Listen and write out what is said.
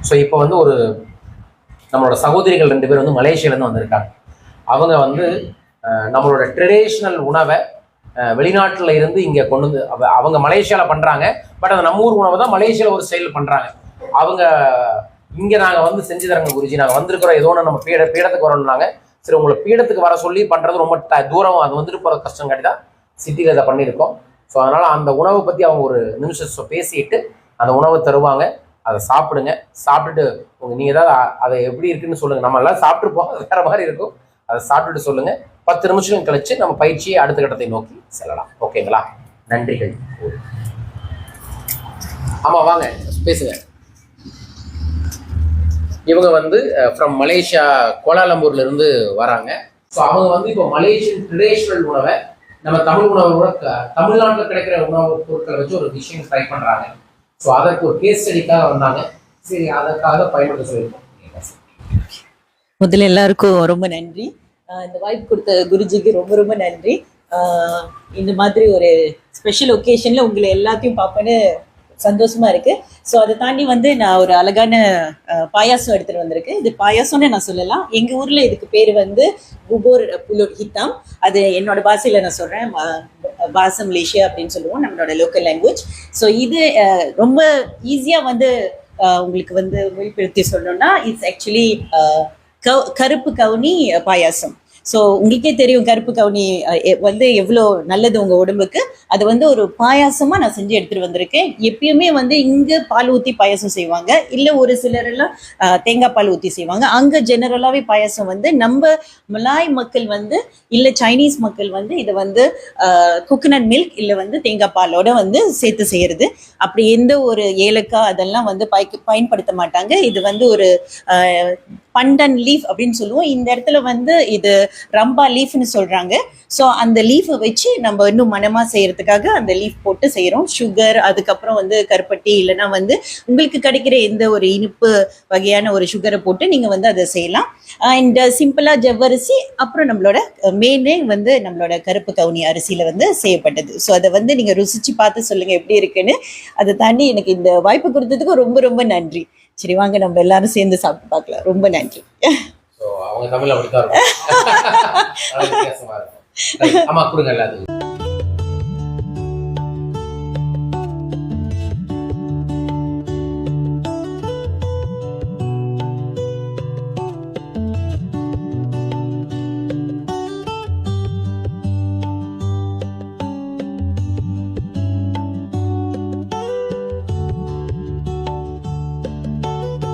So இப்போ வந்து ஒரு நம்மளோட சகோதரிகள் 2 பேர் வந்து மலேசியாவிலேருந்து வந்திருக்காங்க. அவங்க வந்து நம்மளோட ட்ரெடிஷ்னல் உணவை வெளிநாட்டில் இருந்து இங்கே கொண்டு வந்து அவங்க மலேசியாவில் பண்ணுறாங்க. பட் அந்த நம்ம ஊர் உணவை தான் மலேசியாவில் ஒரு ஸ்டைல் பண்ணுறாங்க. அவங்க இங்கே நாங்கள் வந்து செஞ்சு தரங்க குருஜி, நாங்கள் வந்திருக்கிறோம், ஏதோ ஒன்று நம்ம பீடத்துக்கு வரணும்னாங்க. சரி, உங்களை பீடத்துக்கு வர சொல்லி பண்ணுறது ரொம்ப தூரம், அது வந்துட்டு போகிற கஷ்டம் காட்டி தான் சிட்டியில் இதை பண்ணியிருக்கோம். ஸோ அதனால் அந்த உணவை பற்றி அவங்க ஒரு நிமிஷம் பேசிட்டு அந்த உணவை தருவாங்க. அதை சாப்பிடுங்க. சாப்பிட்டுட்டு நீங்கள் ஏதாவது அதை எப்படி இருக்குன்னு சொல்லுங்கள். நம்ம எல்லாம் சாப்பிட்ருப்போம், அது வேறு மாதிரி இருக்கும். அதை சாப்பிட்டுட்டு சொல்லுங்கள். 10 நிமிஷம் கழிச்சு நம்ம பயிற்சியை அடுத்த கட்டத்தை நோக்கி செல்லலாம். ஓகேங்களா? நன்றிகள். ஆமாம், வாங்க பேசுங்க. இவங்க வந்து ஃப்ரம் மலேசியா, கோலாலம்பூர்ல இருந்து வராங்க. ஸோ அவங்க வந்து இப்போ மலேசியன் ட்ரெடிஷ்னல் உணவை நம்ம தமிழ் உணவை கூட தமிழ்நாட்டில் கிடைக்கிற உணவு பொருட்களை வச்சு ஒரு விஷயம் ட்ரை பண்ணுறாங்க. ஸோ அதற்கு ஒரு கேஸ் ஸ்டடிக்காக வந்தாங்க. சரி, அதற்காக பயன்படுத்த சொல்லியிருக்கோம். முதல்ல எல்லாருக்கும் ரொம்ப நன்றி. இந்த வாய்ப்பு கொடுத்த குருஜிக்கு ரொம்ப ரொம்ப நன்றி. இந்த மாதிரி ஒரு ஸ்பெஷல் ஒகேஷன்ல உங்களை எல்லாத்தையும் பார்ப்பேன்னு சந்தோஷமா இருக்கு. ஸோ அதை தாண்டி வந்து நான் ஒரு அழகான பாயாசம் எடுத்துட்டு வந்திருக்கேன். இது பாயாசம்னு நான் சொல்லலாம். எங்க ஊர்ல இதுக்கு பேர் வந்து புபோர் புலோட் ஹித்தாம். அது என்னோட பாஷையில நான் சொல்றேன், பாச மலேசியா அப்படின்னு சொல்லுவோம், நம்மளோட லோக்கல் லாங்குவேஜ். ஸோ இது ரொம்ப ஈஸியா வந்து உங்களுக்கு வந்து மொழிபெயர்த்தி சொல்லணும்னா இட்ஸ் ஆக்சுவலி கருப்பு கவுனி பாயாசம். ஸோ உங்களுக்கே தெரியும் கருப்பு கவுனி வந்து எவ்வளோ நல்லது உங்கள் உடம்புக்கு. அது வந்து ஒரு பாயாசமாக நான் செஞ்சு எடுத்துகிட்டு வந்திருக்கேன். எப்பயுமே வந்து இங்கே பால் ஊற்றி பாயாசம் செய்வாங்க, இல்லை ஒரு சிலரெல்லாம் தேங்காய் பால் ஊற்றி செய்வாங்க. அங்கே ஜெனரலாகவே பாயாசம் வந்து நம்ம மலாய் மக்கள் வந்து இல்லை சைனீஸ் மக்கள் வந்து இதை வந்து கோகனட் மில்க் இல்லை வந்து தேங்காய் பாலோட வந்து சேர்த்து செய்கிறது. அப்படி எந்த ஒரு ஏலக்காய் அதெல்லாம் வந்து பயன்படுத்த மாட்டாங்க. இது வந்து ஒரு பண்டன் லீஃப் அப்படின்னு சொல்லுவோம். இந்த இடத்துல வந்து இது ரம்பா லீஃப்னு சொல்றாங்க. ஸோ அந்த லீஃபை வச்சு நம்ம இன்னும் மனமா செய்யறதுக்காக அந்த லீஃப் போட்டு செய்யறோம். சுகர், அதுக்கப்புறம் வந்து கருப்பட்டி, இல்லைன்னா வந்து உங்களுக்கு கிடைக்கிற எந்த ஒரு இனிப்பு வகையான ஒரு சுகரை போட்டு நீங்க வந்து அதை செய்யலாம். அண்ட் சிம்பிளா ஜவ்வரிசி, அப்புறம் நம்மளோட மெயினே வந்து நம்மளோட கருப்பு கவுனி அரிசியில வந்து செய்யப்பட்டது. ஸோ அதை வந்து நீங்க ருசிச்சு பார்த்து சொல்லுங்க எப்படி இருக்குன்னு. அதை தாண்டி எனக்கு இந்த வாய்ப்பு கொடுத்ததுக்கு ரொம்ப ரொம்ப நன்றி. சரி, வாங்க நம்ம எல்லாரும் சேர்ந்து சாப்பிட்டு பார்க்கலாம். ரொம்ப நன்றி. அவங்க தமிழ் அப்படித்தான் இருக்கும். ஆமா, கொடுங்க எல்லாத்துக்கும்.